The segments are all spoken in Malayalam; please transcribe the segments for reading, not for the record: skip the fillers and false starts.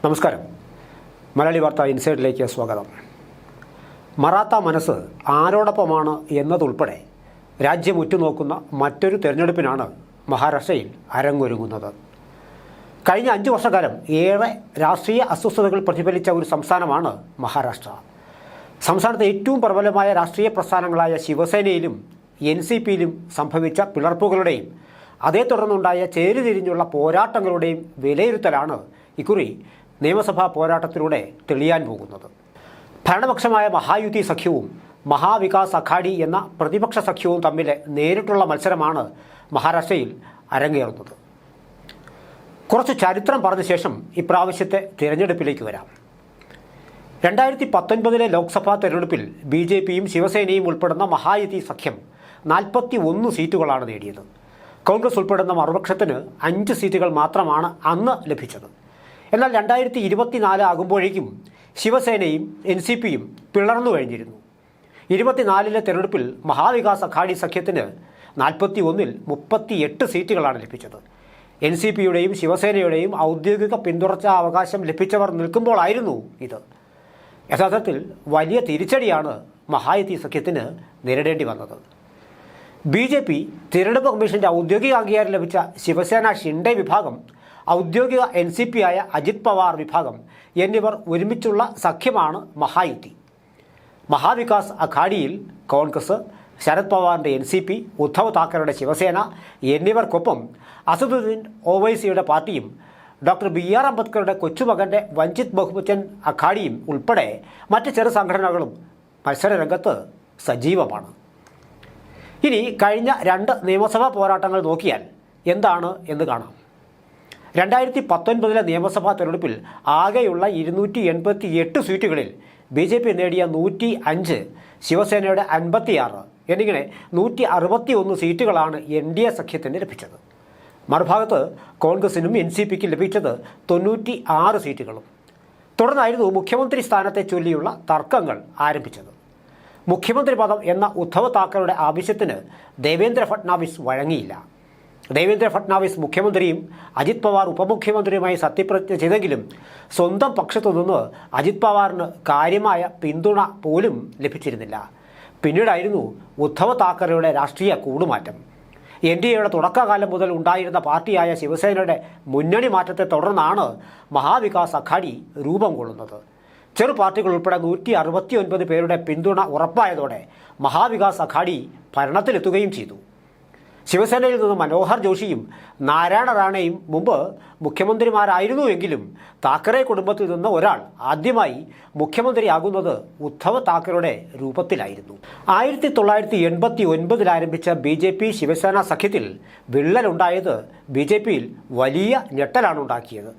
നമസ്കാരം. മലയാളി വാർത്ത ഇൻസൈഡിലേക്ക് സ്വാഗതം. മറാത്ത മനസ്സ് ആരോടൊപ്പമാണ് എന്നതുൾപ്പെടെ രാജ്യം ഉറ്റുനോക്കുന്ന മറ്റൊരു തെരഞ്ഞെടുപ്പിനാണ് മഹാരാഷ്ട്രയിൽ അരങ്ങൊരുങ്ങുന്നത്. കഴിഞ്ഞ 5 വർഷക്കാലം ഏറെ രാഷ്ട്രീയ അസ്വസ്ഥതകൾ പ്രതിഫലിച്ച ഒരു സംസ്ഥാനമാണ് മഹാരാഷ്ട്ര. സംസ്ഥാനത്തെ ഏറ്റവും പ്രബലമായ രാഷ്ട്രീയ പ്രസ്ഥാനങ്ങളായ ശിവസേനയിലും NCPയിലും സംഭവിച്ച പിളർപ്പുകളുടെയും അതേ തുടർന്നുണ്ടായ ചേരിതിരിഞ്ഞുള്ള പോരാട്ടങ്ങളുടെയും വിലയിരുത്തലാണ് ഇക്കുറി നിയമസഭാ പോരാട്ടത്തിലൂടെ തെളിയാൻ പോകുന്നത്. ഭരണപക്ഷമായ മഹായുതി സഖ്യവും മഹാവികാസ് അഘാഡി എന്ന പ്രതിപക്ഷ സഖ്യവും തമ്മിൽ നേരിട്ടുള്ള മത്സരമാണ് മഹാരാഷ്ട്രയിൽ അരങ്ങേറുന്നത്. കുറച്ച് ചരിത്രം പറഞ്ഞ ശേഷം ഇപ്രാവശ്യത്തെ തിരഞ്ഞെടുപ്പിലേക്ക് വരാം. 2019 ലോക്സഭാ തെരഞ്ഞെടുപ്പിൽ BJPയും ശിവസേനയും ഉൾപ്പെടുന്ന മഹായുതി സഖ്യം 41 സീറ്റുകളാണ് നേടിയത്. കോൺഗ്രസ് ഉൾപ്പെടുന്ന മറുപക്ഷത്തിന് 5 സീറ്റുകൾ മാത്രമാണ് അന്ന് ലഭിച്ചത്. എന്നാൽ 2024 ആകുമ്പോഴേക്കും ശിവസേനയും NCPയും പിളർന്നു കഴിഞ്ഞിരുന്നു. 24 തെരഞ്ഞെടുപ്പിൽ മഹാവികാസ് അഘാഡി സഖ്യത്തിന് 41-ൽ 38 സീറ്റുകളാണ് ലഭിച്ചത്. NCPയുടെയും ശിവസേനയുടെയും ഔദ്യോഗിക പിന്തുടർച്ചാ അവകാശം ലഭിച്ചവർ നിൽക്കുമ്പോഴായിരുന്നു ഇത്. യഥാർത്ഥത്തിൽ വലിയ തിരിച്ചടിയാണ് മഹായുതി സഖ്യത്തിന് നേരിടേണ്ടി വന്നത്. BJP തിരഞ്ഞെടുപ്പ് കമ്മീഷന്റെ ഔദ്യോഗിക അംഗീകാരം ലഭിച്ച ശിവസേന ഷിൻഡെ വിഭാഗം, ഔദ്യോഗിക NCP ആയ അജിത് പവാർ വിഭാഗം എന്നിവർ ഒരുമിച്ചുള്ള സഖ്യമാണ് മഹായുതി. മഹാവികാസ് അഘാഡിയിൽ കോൺഗ്രസ്, ശരത് പവാറിൻ്റെ NCP, ഉദ്ധവ് താക്കറെയുടെ ശിവസേന എന്നിവർക്കൊപ്പം അസദുദ്ദീൻ ഒവൈസിയുടെ പാർട്ടിയും ഡോക്ടർ BR അംബേദ്കറുടെ കൊച്ചുമകൻ്റെ വഞ്ചിത് ബഹുവചൻ അഘാഡിയും ഉൾപ്പെടെ മറ്റ് ചെറു സംഘടനകളും മത്സരരംഗത്ത് സജീവമാണ്. ഇനി കഴിഞ്ഞ 2 നിയമസഭാ പോരാട്ടങ്ങൾ നോക്കിയാൽ എന്താണ് എന്ന് കാണാം. 2019 നിയമസഭാ തെരഞ്ഞെടുപ്പിൽ ആകെയുള്ള 288 സീറ്റുകളിൽ BJP നേടിയ 105, ശിവസേനയുടെ 56 എന്നിങ്ങനെ 161 സീറ്റുകളാണ് NDA സഖ്യത്തിന് ലഭിച്ചത്. മറുഭാഗത്ത് കോൺഗ്രസിനും NCPക്കും ലഭിച്ചത് 96 സീറ്റുകളും. തുടർന്നായിരുന്നു മുഖ്യമന്ത്രി സ്ഥാനത്തെ ചൊല്ലിയുള്ള തർക്കങ്ങൾ ആരംഭിച്ചത്. മുഖ്യമന്ത്രി പദം എന്ന ഉദ്ധവ് താക്കറയുടെ ആവശ്യത്തിന് ദേവേന്ദ്ര ഫട്നാവിസ് വഴങ്ങിയില്ല. ദേവേന്ദ്ര ഫട്നാവിസ് മുഖ്യമന്ത്രിയും അജിത് പവാർ ഉപമുഖ്യമന്ത്രിയുമായി സത്യപ്രതിജ്ഞ ചെയ്തെങ്കിലും സ്വന്തം പക്ഷത്തു നിന്ന് അജിത് പവാറിന് കാര്യമായ പിന്തുണ പോലും ലഭിച്ചിരുന്നില്ല. പിന്നീടായിരുന്നു ഉദ്ധവ് താക്കറയുടെ രാഷ്ട്രീയ കൂടുമാറ്റം. NDAയുടെ തുടക്കകാലം മുതൽ ഉണ്ടായിരുന്ന പാർട്ടിയായ ശിവസേനയുടെ മുന്നണി മാറ്റത്തെ തുടർന്നാണ് മഹാവികാസ് അഘാഡി രൂപം കൊള്ളുന്നത്. ചെറു പാർട്ടികൾ ഉൾപ്പെടെ 169 പേരുടെ പിന്തുണ ഉറപ്പായതോടെ മഹാവികാസ് അഘാഡി ഭരണത്തിലെത്തുകയും ചെയ്തു. ശിവസേനയിൽ നിന്ന് മനോഹർ ജോഷിയും നാരായണ റാണയും മുമ്പ് മുഖ്യമന്ത്രിമാരായിരുന്നുവെങ്കിലും താക്കറെ കുടുംബത്തിൽ നിന്ന് ഒരാൾ ആദ്യമായി മുഖ്യമന്ത്രിയാകുന്നത് ഉദ്ധവ് താക്കറയുടെ രൂപത്തിലായിരുന്നു. 1989 ആരംഭിച്ച BJP ശിവസേന സഖ്യത്തിൽ വിള്ളലുണ്ടായത് BJPയിൽ വലിയ ഞെട്ടലാണ് ഉണ്ടാക്കിയത്.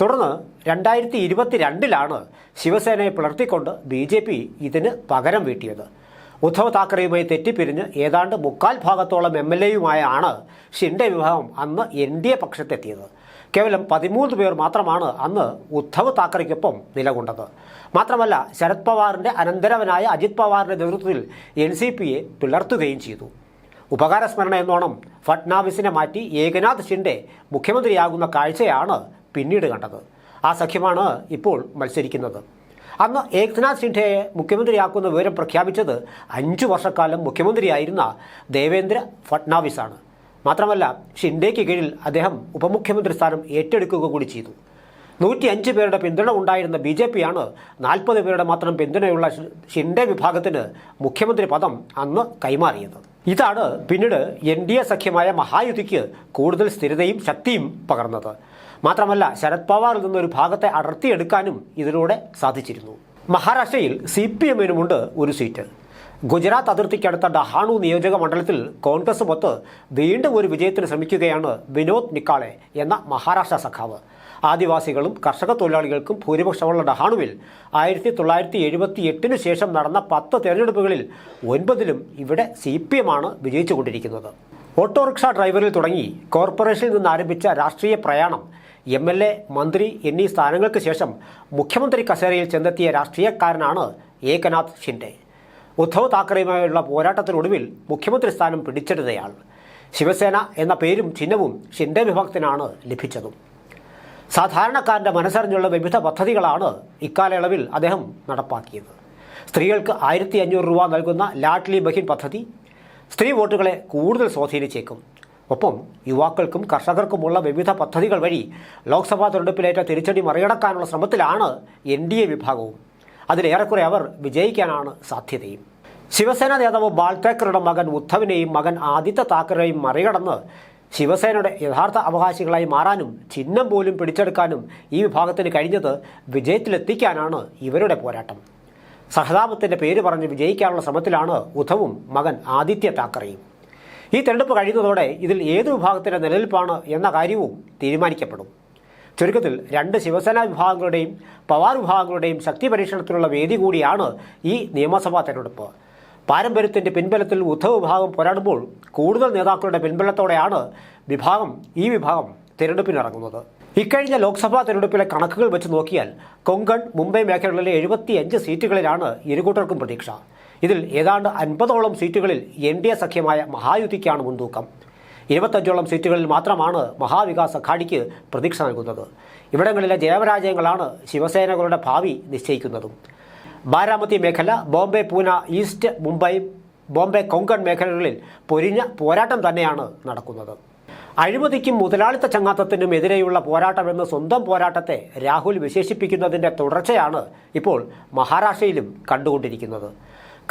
തുടർന്ന് 2022 ശിവസേനയെ പിളർത്തിക്കൊണ്ട് BJP ഇതിന് പകരം വീട്ടിയത്. ഉദ്ധവ് താക്കറെയുമായി തെറ്റിപ്പിരിഞ്ഞ് ഏതാണ്ട് 3/4 ഭാഗത്തോളം MLAയുമായാണ് ഷിൻഡെ വിഭാഗം അന്ന് NDA പക്ഷത്തെത്തിയത്. കേവലം 13 പേർ മാത്രമാണ് അന്ന് ഉദ്ധവ് താക്കറയ്ക്കൊപ്പം നിലകൊണ്ടത്. മാത്രമല്ല, ശരത് പവാറിൻ്റെ അനന്തരവനായ അജിത് പവാറിൻ്റെ നേതൃത്വത്തിൽ NCPയെ പിളർത്തുകയും ചെയ്തു. ഉപകാരസ്മരണ എന്നോണം ഫട്നാവിസിനെ മാറ്റി ഏകനാഥ് ഷിൻഡെ മുഖ്യമന്ത്രിയാകുന്ന കാഴ്ചയാണ് പിന്നീട് കണ്ടത്. ആ സഖ്യമാണ് ഇപ്പോൾ മത്സരിക്കുന്നത്. അന്ന് ഏകനാഥ് ഷിൻഡെയെ മുഖ്യമന്ത്രിയാക്കുന്ന വിവരം പ്രഖ്യാപിച്ചത് 5 വർഷക്കാലം മുഖ്യമന്ത്രിയായിരുന്ന ദേവേന്ദ്ര ഫട്നാവിസാണ്. മാത്രമല്ല, ഷിൻഡെയ്ക്ക് കീഴിൽ അദ്ദേഹം ഉപമുഖ്യമന്ത്രി സ്ഥാനം ഏറ്റെടുക്കുക കൂടി ചെയ്തു. 105 പേരുടെ പിന്തുണ ഉണ്ടായിരുന്ന BJPയാണ് 40 പേരുടെ മാത്രം പിന്തുണയുള്ള ഷിൻഡെ വിഭാഗത്തിന് മുഖ്യമന്ത്രി പദം അന്ന് കൈമാറിയത്. ഇതാണ് പിന്നീട് NDA സഖ്യമായ മഹായുതിക്ക് കൂടുതൽ സ്ഥിരതയും ശക്തിയും പകർന്നത്. മാത്രമല്ല, ശരത് പവാറിൽ നിന്നൊരു ഭാഗത്തെ അടർത്തിയെടുക്കാനും ഇതിലൂടെ സാധിച്ചിരുന്നു. മഹാരാഷ്ട്രയിൽ CPMനുമുണ്ട് ഒരു സീറ്റ്. ഗുജറാത്ത് അതിർത്തിക്കടുത്ത ഡഹാണു നിയോജക മണ്ഡലത്തിൽ കോൺഗ്രസ് മൊത്ത് വീണ്ടും ഒരു വിജയത്തിന് ശ്രമിക്കുകയാണ് വിനോദ് നിക്കാളെ എന്ന മഹാരാഷ്ട്ര സഖാവ്. ആദിവാസികളും കർഷക തൊഴിലാളികൾക്കും ഭൂരിപക്ഷമുള്ള ഡഹാണുവിൽ 1978 ശേഷം നടന്ന 10 തെരഞ്ഞെടുപ്പുകളിൽ 9ലും ഇവിടെ CPMാണ് വിജയിച്ചുകൊണ്ടിരിക്കുന്നത്. ഓട്ടോറിക്ഷ ഡ്രൈവറിൽ തുടങ്ങി കോർപ്പറേഷനിൽ നിന്ന് ആരംഭിച്ച രാഷ്ട്രീയ പ്രയാണം MLA, മന്ത്രി എന്നീ സ്ഥാനങ്ങൾക്ക് ശേഷം മുഖ്യമന്ത്രി കസേരയിൽ ചെന്നെത്തിയ രാഷ്ട്രീയക്കാരനാണ് ഏകനാഥ് ഷിൻഡെ. ഉദ്ധവ് താക്കറെയുമായുള്ള പോരാട്ടത്തിനൊടുവിൽ മുഖ്യമന്ത്രി സ്ഥാനം പിടിച്ചെടുത്തയാൾ. ശിവസേന എന്ന പേരും ചിഹ്നവും ഷിൻഡെ വിഭാഗത്തിനാണ് ലഭിച്ചതും. സാധാരണക്കാരൻ്റെ മനസ്സറിഞ്ഞുള്ള വിവിധ പദ്ധതികളാണ് ഇക്കാലയളവിൽ അദ്ദേഹം നടപ്പാക്കിയത്. സ്ത്രീകൾക്ക് 1500 രൂപ നൽകുന്ന ലാഡ്ലി ബഹിൻ പദ്ധതി സ്ത്രീ വോട്ടുകളെ കൂടുതൽ സ്വാധീനിച്ചേക്കും. ഒപ്പം യുവാക്കൾക്കും കർഷകർക്കുമുള്ള വിവിധ പദ്ധതികൾ വഴി ലോക്സഭാ തെരഞ്ഞെടുപ്പിലേറ്റ തിരിച്ചടി മറികടക്കാനുള്ള ശ്രമത്തിലാണ് NDA വിഭാഗവും. അതിലേറെക്കുറെ അവർ വിജയിക്കാനാണ് സാധ്യതയും. ശിവസേന നേതാവ് ബാൾ താക്കറെയുടെ മകൻ ഉദ്ധവിനെയും മകൻ ആദിത്യ താക്കറെയും മറികടന്ന് ശിവസേനയുടെ യഥാർത്ഥ അവകാശികളായി മാറാനും ചിഹ്നം പോലും പിടിച്ചെടുക്കാനും ഈ വിഭാഗത്തിന് കഴിഞ്ഞത് വിജയത്തിലെത്തിക്കാനാണ് ഇവരുടെ പോരാട്ടം. സഹതാപത്തിൻ്റെ പേര് പറഞ്ഞ് വിജയിക്കാനുള്ള ശ്രമത്തിലാണ് ഉദ്ധവും മകൻ ആദിത്യ താക്കറെയും. ഈ തെരഞ്ഞെടുപ്പ് കഴിയുന്നതോടെ ഇതിൽ ഏത് വിഭാഗത്തിൻ്റെ നിലനിൽപ്പാണ് എന്ന കാര്യവും തീരുമാനിക്കപ്പെടും. ചുരുക്കത്തിൽ 2 ശിവസേന വിഭാഗങ്ങളുടെയും പവാർ വിഭാഗങ്ങളുടെയും ശക്തി പരീക്ഷണത്തിനുള്ള വേദി കൂടിയാണ് ഈ നിയമസഭാ തെരഞ്ഞെടുപ്പ്. പാരമ്പര്യത്തിൻ്റെ പിൻബലത്തിൽ ഉദ്ധവ് വിഭാഗം പോരാടുമ്പോൾ കൂടുതൽ നേതാക്കളുടെ പിൻബലത്തോടെയാണ് ഈ വിഭാഗം തിരഞ്ഞെടുപ്പിനിറങ്ങുന്നത്. ഇക്കഴിഞ്ഞ ലോക്സഭാ തെരഞ്ഞെടുപ്പിലെ കണക്കുകൾ വെച്ച് നോക്കിയാൽ കൊങ്കൺ, മുംബൈ മേഖലകളിലെ 75 സീറ്റുകളിലാണ് ഇരുകൂട്ടർക്കും പ്രതീക്ഷ. ഇതിൽ ഏതാണ്ട് 50ഓളം സീറ്റുകളിൽ NDA സഖ്യമായ മഹായുതിക്കാണ് മുൻതൂക്കം. 25ഓളം സീറ്റുകളിൽ മാത്രമാണ് മഹാവികാസ് അഘാഡിക്ക് പ്രതീക്ഷ നൽകുന്നത്. ഇവിടങ്ങളിലെ ജയപരാജയങ്ങളാണ് ശിവസേനകളുടെ ഭാവി നിശ്ചയിക്കുന്നതും. ബാരാമതി മേഖല, ബോംബെ, പൂന, ഈസ്റ്റ് മുംബൈ, ബോംബെ, കൊങ്കൺ മേഖലകളിൽ പൊരിഞ്ഞ പോരാട്ടം തന്നെയാണ് നടക്കുന്നത്. അഴിമതിക്കും മുതലാളിത്ത ചങ്ങാത്തത്തിനും എതിരെയുള്ള പോരാട്ടമെന്ന് സ്വന്തം പോരാട്ടത്തെ രാഹുൽ വിശേഷിപ്പിക്കുന്നതിൻ്റെ തുടർച്ചയാണ് ഇപ്പോൾ മഹാരാഷ്ട്രയിലും കണ്ടുകൊണ്ടിരിക്കുന്നത്.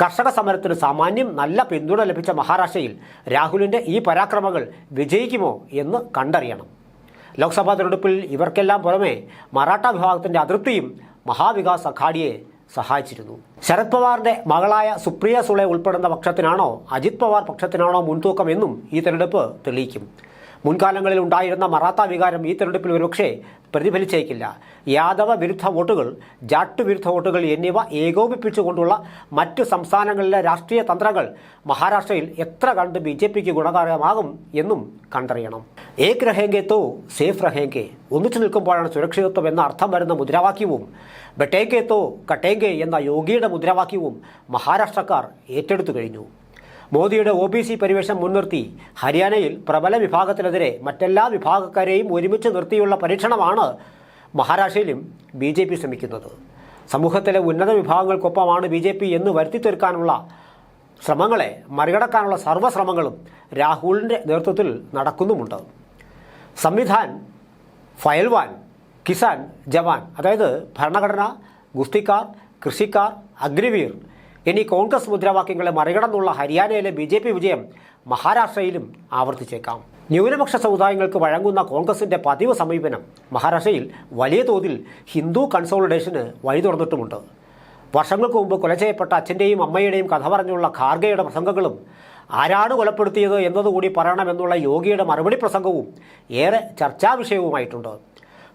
കർഷക സമരത്തിന് സാമാന്യം നല്ല പിന്തുണ ലഭിച്ച മഹാരാഷ്ട്രയിൽ രാഹുലിൻ്റെ ഈ പരാക്രമങ്ങൾ വിജയിക്കുമോ എന്ന് കണ്ടറിയണം. ലോക്സഭാ തെരഞ്ഞെടുപ്പിൽ ഇവർക്കെല്ലാം പുറമെ മറാഠ വിഭാഗത്തിൻ്റെ അതൃപ്തിയും മഹാവികാസ് അഘാഡിയെ സഹായിച്ചിരുന്നു. ശരത് പവാറിൻ്റെ മകളായ സുപ്രിയ സുളെ ഉൾപ്പെടുന്ന പക്ഷത്തിനാണോ അജിത് പവാർ പക്ഷത്തിനാണോ മുൻതൂക്കം എന്നും ഈ തെരഞ്ഞെടുപ്പ് തെളിയിക്കും. മുൻകാലങ്ങളിൽ ഉണ്ടായിരുന്ന മറാത്ത വികാരം ഈ തെരഞ്ഞെടുപ്പിൽ ഒരുപക്ഷെ പ്രതിഫലിച്ചേക്കില്ല. യാദവ വിരുദ്ധ വോട്ടുകൾ, ജാട്ട് വിരുദ്ധ വോട്ടുകൾ എന്നിവ ഏകോപിപ്പിച്ചുകൊണ്ടുള്ള മറ്റ് സംസ്ഥാനങ്ങളിലെ രാഷ്ട്രീയ തന്ത്രങ്ങൾ മഹാരാഷ്ട്രയിൽ എത്ര കണ്ട് BJPക്ക് ഗുണകരമാകും എന്നും കണ്ടറിയണം. ഏക് രഹേങ്കെ തോ സേഫ് രഹേങ്കെ, ഒന്നിച്ചു നിൽക്കുമ്പോഴാണ് സുരക്ഷിതത്വം എന്ന അർത്ഥം വരുന്ന മുദ്രാവാക്യവും ബട്ടേങ്കെ തോ കട്ടേങ്കെ എന്ന യോഗിയുടെ മുദ്രാവാക്യവും മഹാരാഷ്ട്രക്കാർ ഏറ്റെടുത്തു കഴിഞ്ഞു. മോദിയുടെ OBC പരിവേഷം മുൻനിർത്തി ഹരിയാനയിൽ പ്രബല വിഭാഗത്തിനെതിരെ മറ്റെല്ലാ വിഭാഗക്കാരെയും ഒരുമിച്ച് നിർത്തിയുള്ള പരീക്ഷണമാണ് മഹാരാഷ്ട്രയിലും BJP ശ്രമിക്കുന്നത്. സമൂഹത്തിലെ ഉന്നത വിഭാഗങ്ങൾക്കൊപ്പമാണ് BJP എന്ന് വരുത്തിത്തീർക്കാനുള്ള ശ്രമങ്ങളെ മറികടക്കാനുള്ള സർവ്വശ്രമങ്ങളും രാഹുലിൻ്റെ നേതൃത്വത്തിൽ നടക്കുന്നുമുണ്ട്. സംവിധാൻ, ഫയൽവാൻ, കിസാൻ, ജവാൻ, അതായത് ഭരണഘടന, ഗുസ്തിക്കാർ, കൃഷിക്കാർ, അഗ്നിവീർ എന്നീ കോൺഗ്രസ് മുദ്രാവാക്യങ്ങളെ മറികടന്നുള്ള ഹരിയാനയിലെ BJP വിജയം മഹാരാഷ്ട്രയിലും ആവർത്തിച്ചേക്കാം. ന്യൂനപക്ഷ സമുദായങ്ങൾക്ക് വഴങ്ങുന്ന കോൺഗ്രസിൻ്റെ പതിവ് സമീപനം മഹാരാഷ്ട്രയിൽ വലിയ തോതിൽ ഹിന്ദു കൺസോളിഡേഷന് വഴി തുറന്നിട്ടുമുണ്ട്. വർഷങ്ങൾക്ക് മുമ്പ് കൊല ചെയ്യപ്പെട്ട അച്ഛൻ്റെയും അമ്മയുടെയും കഥ പറഞ്ഞുള്ള ഖാർഗെയുടെ പ്രസംഗങ്ങളും ആരാണ് കൊലപ്പെടുത്തിയത് എന്നതുകൂടി പറയണമെന്നുള്ള യോഗിയുടെ മറുപടി പ്രസംഗവും ഏറെ ചർച്ചാ വിഷയവുമായിട്ടുണ്ട്.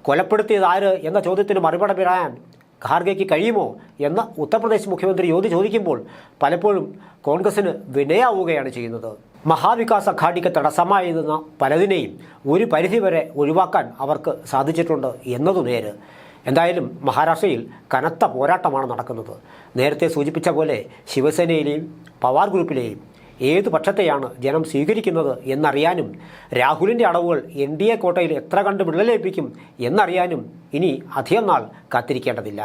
കൊലപ്പെടുത്തിയത് ആര് എന്ന ചോദ്യത്തിന് മറുപടി പറയാൻ ഖാർഗെയ്ക്ക് കഴിയുമോ എന്ന് ഉത്തർപ്രദേശ് മുഖ്യമന്ത്രി യോഗി ചോദിക്കുമ്പോൾ പലപ്പോഴും കോൺഗ്രസിന് വിനയാവുകയാണ് ചെയ്യുന്നത്. മഹാവികാസ് അഘാഡിക്ക് തടസ്സമായിരുന്ന പലതിനെയും ഒരു പരിധിവരെ ഒഴിവാക്കാൻ അവർക്ക് സാധിച്ചിട്ടുണ്ട് എന്നതു നേര്. എന്തായാലും മഹാരാഷ്ട്രയിൽ കനത്ത പോരാട്ടമാണ് നടക്കുന്നത്. നേരത്തെ സൂചിപ്പിച്ച പോലെ ശിവസേനയിലെയും പവാർ ഗ്രൂപ്പിലെയും ഏതു പക്ഷത്തെയാണ് ജനം സ്വീകരിക്കുന്നത് എന്നറിയാനും രാഹുലിൻ്റെ അടവുകൾ NDA കോട്ടയിൽ എത്ര കണ്ട് വിള്ളലേൽപ്പിക്കും എന്നറിയാനും ഇനി അധികം നാൾ കാത്തിരിക്കേണ്ടതില്ല.